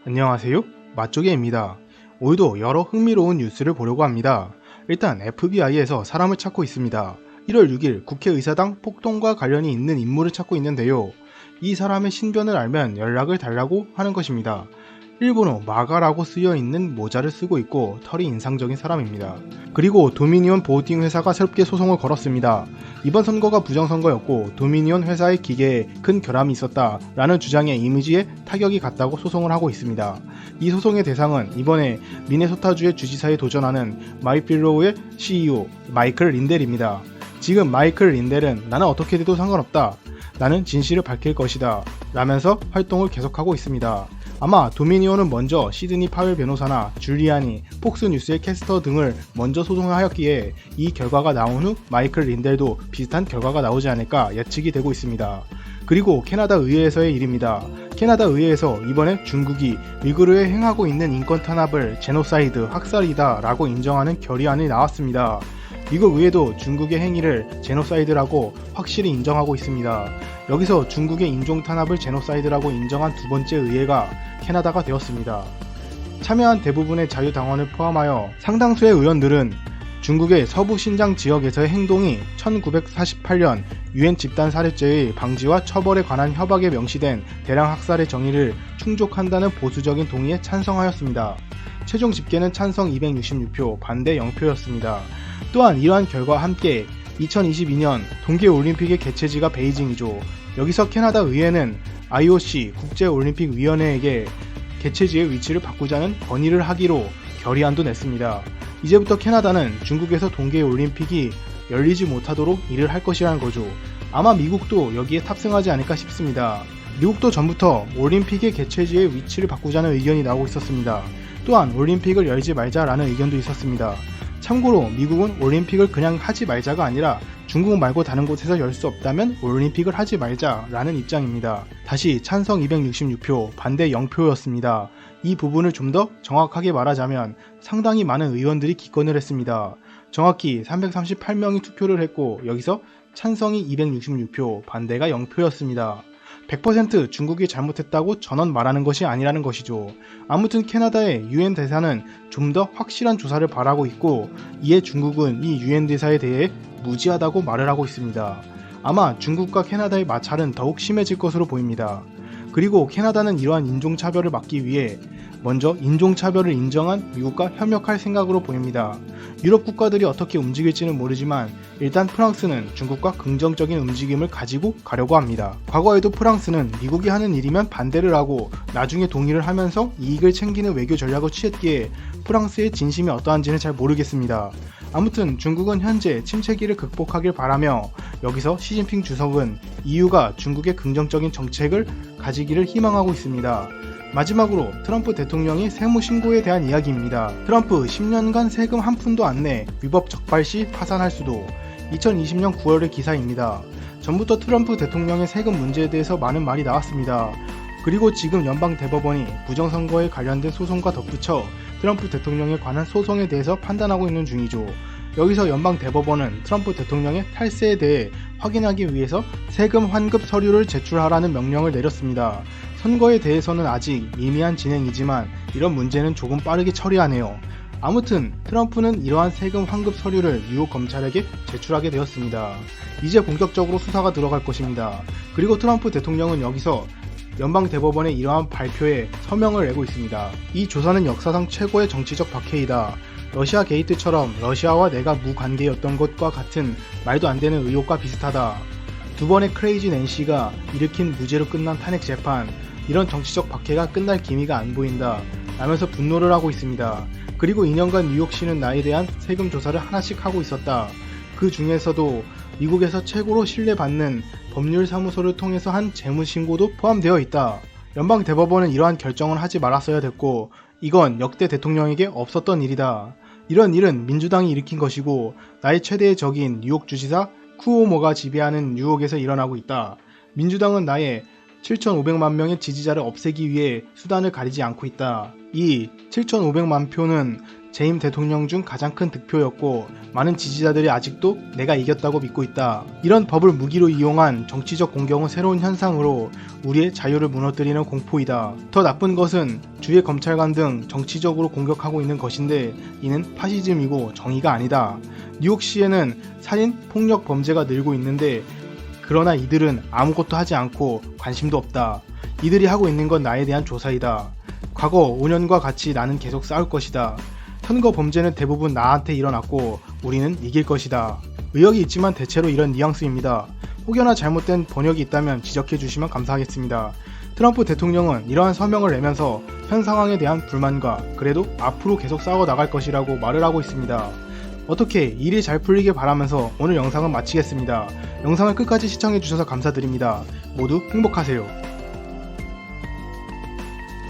안녕하세요, 맛조개입니다. 오늘도 여러 흥미로운 뉴스를 보려고 합니다. 일단 FBI에서 사람을 찾고 있습니다. 1월 6일 국회의사당 폭동과 관련이 있는 인물을 찾고 있는데요. 이 사람의 신변을 알면 연락을 달라고 하는 것입니다. 일본어 마가라고 쓰여있는 모자를 쓰고 있고 털이 인상적인 사람입니다. 그리고 도미니온 보호팅 회사가 새롭게 소송을 걸었습니다. 이번 선거가 부정선거였고 도미니온 회사의 기계에 큰 결함이 있었다 라는 주장에 이미지에 타격이 갔다고 소송을 하고 있습니다. 이 소송의 대상은 이번에 미네소타주의 주지사에 도전하는 마이필로우의 CEO 마이클 린델입니다. 지금 마이클 린델은 나는 어떻게 돼도 상관없다, 나는 진실을 밝힐 것이다 라면서 활동을 계속하고 있습니다. 아마 도미니온은 먼저 시드니 파웰 변호사나 줄리아니, 폭스뉴스의 캐스터 등을 먼저 소송을 하였기에 이 결과가 나온 후 마이클 린델도 비슷한 결과가 나오지 않을까 예측이 되고 있습니다. 그리고 캐나다 의회에서의 일입니다. 캐나다 의회에서 이번에 중국이 위구르에 행하고 있는 인권 탄압을 제노사이드, 학살이다 라고 인정하는 결의안이 나왔습니다. 미국 의회도 중국의 행위를 제노사이드라고 확실히 인정하고 있습니다. 여기서 중국의 인종 탄압을 제노사이드라고 인정한 두 번째 의회가 캐나다가 되었습니다. 참여한 대부분의 자유당원을 포함하여 상당수의 의원들은 중국의 서부 신장 지역에서의 행동이 1948년 유엔 집단 살해죄의 방지와 처벌에 관한 협약에 명시된 대량 학살의 정의를 충족한다는 보수적인 동의에 찬성하였습니다. 최종 집계는 찬성 266표, 반대 0표였습니다. 또한 이러한 결과와 함께 2022년 동계올림픽의 개최지가 베이징이죠. 여기서 캐나다 의회는 IOC 국제올림픽위원회에게 개최지의 위치를 바꾸자는 건의를 하기로 결의안도 냈습니다. 이제부터 캐나다는 중국에서 동계올림픽이 열리지 못하도록 일을 할 것이라는 거죠. 아마 미국도 여기에 탑승하지 않을까 싶습니다. 미국도 전부터 올림픽의 개최지의 위치를 바꾸자는 의견이 나오고 있었습니다. 또한 올림픽을 열지 말자라는 의견도 있었습니다. 참고로 미국은 올림픽을 그냥 하지 말자가 아니라 중국 말고 다른 곳에서 열 수 없다면 올림픽을 하지 말자라는 입장입니다. 다시 찬성 266표, 반대 0표였습니다. 이 부분을 좀 더 정확하게 말하자면 상당히 많은 의원들이 기권을 했습니다. 정확히 338명이 투표를 했고 여기서 찬성이 266표, 반대가 0표였습니다. 100% 중국이 잘못했다고 전원 말하는 것이 아니라는 것이죠. 아무튼 캐나다의 유엔 대사는 좀 더 확실한 조사를 바라고 있고 이에 중국은 이 유엔 대사에 대해 무지하다고 말을 하고 있습니다. 아마 중국과 캐나다의 마찰은 더욱 심해질 것으로 보입니다. 그리고 캐나다는 이러한 인종차별을 막기 위해 먼저 인종차별을 인정한 미국과 협력할 생각으로 보입니다. 유럽 국가들이 어떻게 움직일지는 모르지만 일단 프랑스는 중국과 긍정적인 움직임을 가지고 가려고 합니다. 과거에도 프랑스는 미국이 하는 일이면 반대를 하고 나중에 동의를 하면서 이익을 챙기는 외교 전략을 취했기에 프랑스의 진심이 어떠한지는 잘 모르겠습니다. 아무튼 중국은 현재 침체기를 극복하길 바라며 여기서 시진핑 주석은 EU가 중국의 긍정적인 정책을 가지기를 희망하고 있습니다. 마지막으로 트럼프 대통령의 세무 신고에 대한 이야기입니다. 트럼프 10년간 세금 한 푼도 안 내 위법 적발 시 파산할 수도. 2020년 9월의 기사입니다. 전부터 트럼프 대통령의 세금 문제에 대해서 많은 말이 나왔습니다. 그리고 지금 연방대법원이 부정선거에 관련된 소송과 덧붙여 트럼프 대통령에 관한 소송에 대해서 판단하고 있는 중이죠. 여기서 연방대법원은 트럼프 대통령의 탈세에 대해 확인하기 위해서 세금 환급 서류를 제출하라는 명령을 내렸습니다. 선거에 대해서는 아직 미미한 진행이지만 이런 문제는 조금 빠르게 처리하네요. 아무튼 트럼프는 이러한 세금 환급 서류를 뉴욕 검찰에게 제출하게 되었습니다. 이제 본격적으로 수사가 들어갈 것입니다. 그리고 트럼프 대통령은 여기서 연방대법원의 이러한 발표에 서명을 내고 있습니다. 이 조사는 역사상 최고의 정치적 박해이다. 러시아 게이트처럼 러시아와 내가 무관계였던 것과 같은 말도 안 되는 의혹과 비슷하다. 두 번의 크레이지 낸시가 일으킨 무죄로 끝난 탄핵 재판, 이런 정치적 박해가 끝날 기미가 안 보인다 라면서 분노를 하고 있습니다. 그리고 2년간 뉴욕시는 나에 대한 세금 조사를 하나씩 하고 있었다. 그 중에서도 미국에서 최고로 신뢰받는 법률사무소를 통해서 한 재무신고도 포함되어 있다. 연방대법원은 이러한 결정을 하지 말았어야 됐고 이건 역대 대통령에게 없었던 일이다. 이런 일은 민주당이 일으킨 것이고 나의 최대의 적인 뉴욕 주지사 쿠오모가 지배하는 뉴욕에서 일어나고 있다. 민주당은 나의 7,500만 명의 지지자를 없애기 위해 수단을 가리지 않고 있다. 이 7,500만 표는 재임 대통령 중 가장 큰 득표였고 많은 지지자들이 아직도 내가 이겼다고 믿고 있다. 이런 법을 무기로 이용한 정치적 공격은 새로운 현상으로 우리의 자유를 무너뜨리는 공포이다. 더 나쁜 것은 주의 검찰관 등 정치적으로 공격하고 있는 것인데 이는 파시즘이고 정의가 아니다. 뉴욕시에는 살인, 폭력 범죄가 늘고 있는데 그러나 이들은 아무것도 하지 않고 관심도 없다. 이들이 하고 있는 건 나에 대한 조사이다. 과거 5년과 같이 나는 계속 싸울 것이다. 선거 범죄는 대부분 나한테 일어났고 우리는 이길 것이다. 의혹이 있지만 대체로 이런 뉘앙스입니다. 혹여나 잘못된 번역이 있다면 지적해 주시면 감사하겠습니다. 트럼프 대통령은 이러한 서명을 내면서 현 상황에 대한 불만과 그래도 앞으로 계속 싸워 나갈 것이라고 말을 하고 있습니다. 어떻게 일이 잘 풀리길 바라면서 오늘 영상은 마치겠습니다. 영상을 끝까지 시청해 주셔서 감사드립니다. 모두 행복하세요.